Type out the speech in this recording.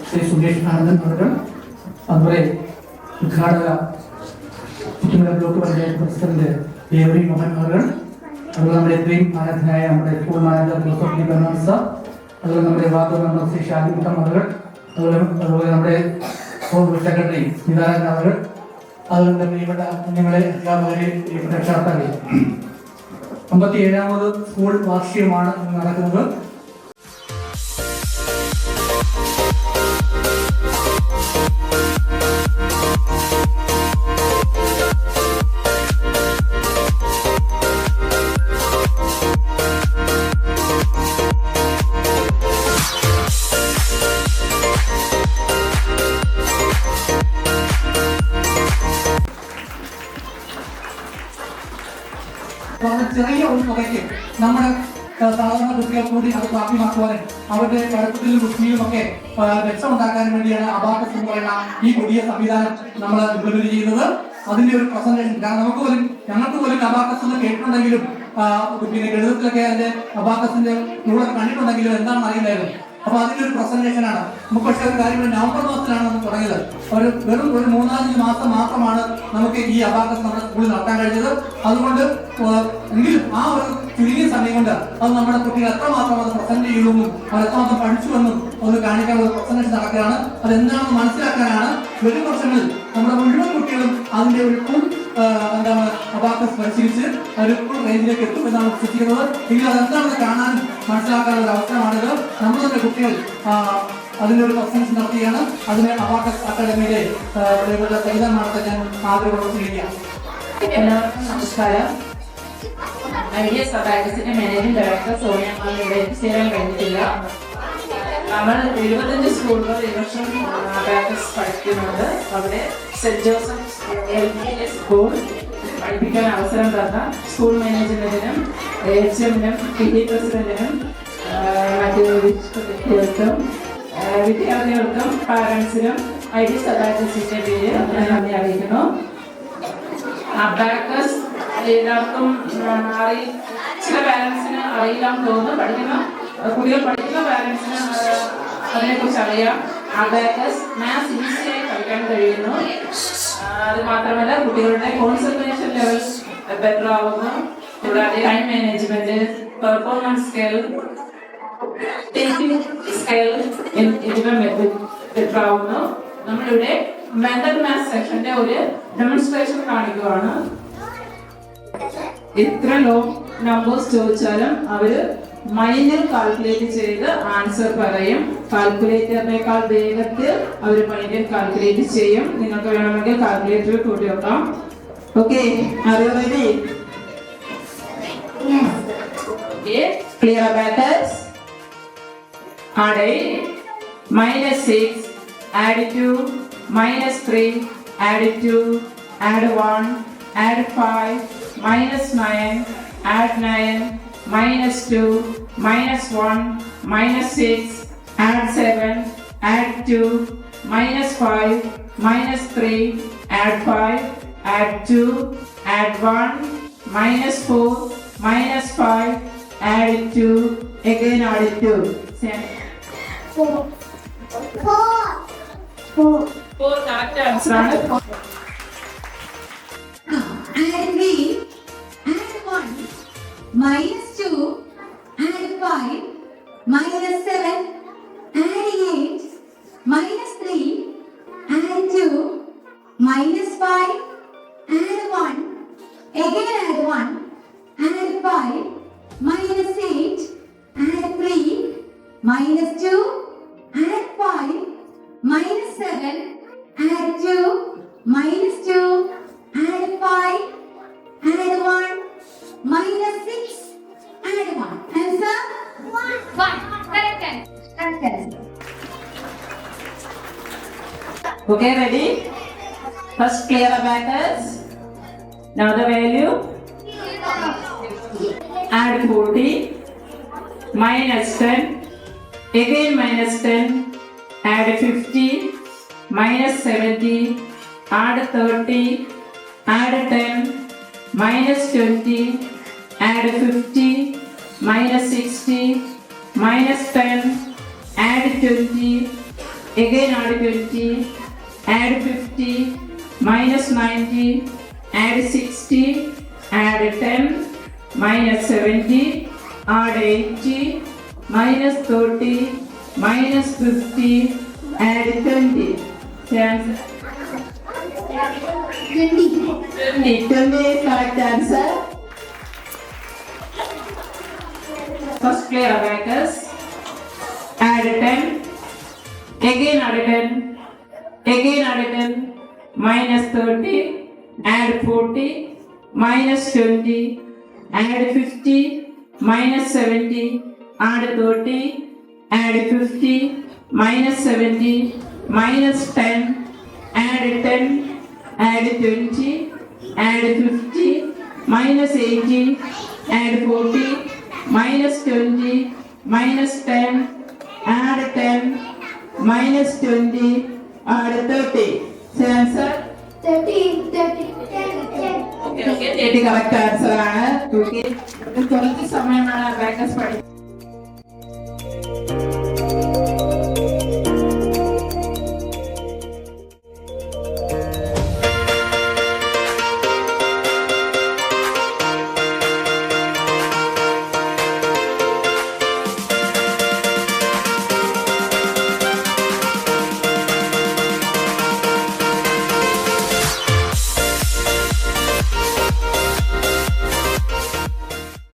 ശ്രീ സുരേഷ് ആനന്ദൻ അവർ, അതുപോലെ ഉദ്ഘാടക കുറ്റിമല ബ്ലോക്ക് പഞ്ചായത്ത് പ്രസിഡന്റ് ദേവരി മോഹൻ അവർ, അതുപോലെ നമ്മുടെ എത്രയും ആരാധനായ നമ്മുടെ school manager Joseph D Bernard sir, അതുപോലെ നമ്മുടെ വാർഡ് മെമ്പർ ശ്രീ ഷാജിമുട്ടം അവർ, അതുപോലെ നമ്മുടെ സെക്രട്ടറി നിതാരൻ അവർ, അതുപോലെ തന്നെ ഇവിടെ നിങ്ങളെ എല്ലാവരെയും രക്ഷാർത്താക്കളെ 57ാമത് സ്കൂൾ വാർഷികമാണ് നടക്കുന്നത്. ചെറിയ ഒരു തുകയ്ക്ക് നമ്മുടെ സാധാരണ കുട്ടികൾ കൂടി അത് പ്രാപ്യമാക്കുവാനും അവരുടെ പഠിത്തത്തിലും ബുദ്ധിയിലും ഒക്കെ മെച്ചമുണ്ടാക്കാൻ വേണ്ടിയാണ് അബാക്കസ് എന്ന് പറയുന്ന ഈ പുതിയ സംവിധാനം നമ്മൾ ഇംപ്ലിമെന്റ് ചെയ്യുന്നത്. അതിന്റെ ഒരു പ്രസന്റേഷൻ, ഞങ്ങൾക്ക് പോലും അബാക്കസ് എന്ന് കേട്ടിട്ടുണ്ടെങ്കിലും പിന്നെ ഗണിതത്തിലൊക്കെ അതിന്റെ അബാക്കസിന്റെ കൂടെ കണ്ടിട്ടുണ്ടെങ്കിലും എന്താണെന്ന് അറിയില്ലായിരുന്നു. അപ്പൊ അതിന്റെ ഒരു പ്രസന്റേഷൻ ആണ്. നമുക്ക് പക്ഷേ ഒരു കാര്യം, നവംബർ മാസത്തിലാണ് നമുക്ക് തുടങ്ങിയത്. വെറും ഒരു 3-4 മാസം മാത്രമാണ് നമുക്ക് ഈ അബാക്കസ് നമ്മുടെ സ്കൂളിൽ നടത്താൻ കഴിഞ്ഞത്. അതുകൊണ്ട് എങ്കിലും ആ ഒരു ചുരുങ്ങിയ സമയം കൊണ്ട് അത് നമ്മുടെ കുട്ടികൾ എത്രമാത്രം അത് പ്രസന്റ് ചെയ്യുമെന്നും അത് എത്രമാത്രം പഠിച്ചുവെന്നും ഒന്ന് കാണിക്കാൻ ഒരു പ്രസന്റേഷൻ നടക്കുകയാണ്. അതെന്താണെന്ന് മനസ്സിലാക്കാനാണ് വരും വർഷങ്ങളിൽ നമ്മുടെ മുഴുവൻ കുട്ടികളും അതിന്റെ ഒരു ഫുൾ എന്താണ് അബാക്കസ് പരിശീലിച്ച് ഒരു ഫുൾ റേഞ്ചിലേക്ക് എത്തും എന്നാണ് വിശ്വസിക്കുന്നത്. എങ്കിൽ അതെന്താണെന്ന് കാണാനും മനസ്സിലാക്കാനുള്ള ഒരു അവസരമാണിത്. നമ്മൾ തന്നെ കുട്ടികൾ അതിന്റെ ഒരു പ്രസൻസ് നടത്തുകയാണ്. അതിന് അബാക്കസ് അക്കാദമിയിലെ സൈതാൻ മാഡത്തെ ഞാൻ ആദരവോടെ ക്ഷണിക്കാം. എല്ലാവർക്കും നമസ്കാരം. ഐഡിയസ് അബാക്കസിന്റെ മാനേജിംഗ് ഡയറക്ടർ സോണിയ മാം ഇവിടെ എത്തിച്ചേരാൻ കഴിഞ്ഞിട്ടില്ല. നമ്മൾ 25 സ്കൂളുകൾ ഈ വർഷം അബാക്കസ് പഠിക്കുന്നുണ്ട്. അവിടെ സെന്റ് ജോസഫ് LPA സ്കൂൾ പഠിപ്പിക്കാൻ അവസരം തന്ന സ്കൂൾ മാനേജ്മെന്റിനും HM-നും PD പ്രസിഡന്റിനും മറ്റു വിദ്യാർത്ഥികൾക്കും പാരന്റ്സിനും ഐഡിയസ് അബാക്കസിന്റെ പേര് നന്ദി അറിയിക്കുന്നു. അബാക്കസ് എല്ലാവർക്കും ചില പാരന്റ്സിന് അറിയില്ലാന്ന് തോന്നുന്നു. കുട്ടികൾ പഠിക്കുന്ന പാരന്റ്സിന് അതിനെക്കുറിച്ച് അറിയാം. അബാക്കസ് മാത്സ് ഈസിയായി പഠിക്കാൻ കഴിയുന്നു. അത് മാത്രമല്ല കുട്ടികളുടെ കോൺസെൻട്രേഷൻ ലെവൽ ബെറ്റർ ആവുന്നു. കൂടാതെ time management, performance skill, teaching skill എന്നിവ ബെറ്റർ ആവുന്നു. നമ്മളിവിടെ മെന്റൽ മാത്സ് സെക്ഷന്റെ ഒരു ഡെമോൺസ്ട്രേഷൻ കാണിക്കുകയാണ്. എത്ര ലോ നമ്പേഴ്സ് ചോദിച്ചാലും അവര് മൈൻഡിൽ കാൽക്കുലേറ്റ് ചെയ്ത് ആൻസർ പറയും. കാൽക്കുലേറ്ററിനേക്കാൾ വേഗത്തിൽ അവർ മൈൻഡിൽ കാൽക്കുലേറ്റ് ചെയ്യും. നിങ്ങൾക്ക് വേണമെങ്കിൽ കാൽക്കുലേറ്റർ കൂട്ടി വെക്കാം. Okay, are you ready? Clear abacus? Add 8, -6, add 2, -3, add 2, add 1, add 5, -9, add 9, -2, -1, -6, add 7, add 2, -5, -3, add 5, add 2, add 1, -4, -5, add 2, again add 2. 4 correct answer ആണ്. Add 3, add 1, -2, add 5, -7, add 8, -3, add 2, -5, add 1, again add 1, add 5, -8, add 3, -2, add 5, -7, add 2, -2, add 5, add 1, -6, add 1. Okay, ready? First clear abacus. Now the value. Add 40. Minus 10. Again minus 10. Add 50. Minus 70. Add 30. Add 10. Minus 20. Add 50. Minus 60. Minus 10. Add 20. Again add 20. Add 50. Minus 90. Add 60. Add 10. Minus 70. Add 80. Minus 30. Minus 50. Add 20. The answer. 20 is correct answer. First clear abacus. Add 10. Again add 10. Again add 10. Minus 30. Add 40. Minus 20. Add 50. Minus 70. Add 30. Add 50. Minus 70. Minus 10. Add 10. Add 20. Add 50. Minus 80. Add 40. Minus 20. Minus 10. Add 10. Minus 20. Add 30. Say answer. 30. Okay, correct answer ആണ്. Okay. കുറച്ച് സമയമാണ് abacus പഠിക്കുന്നത്.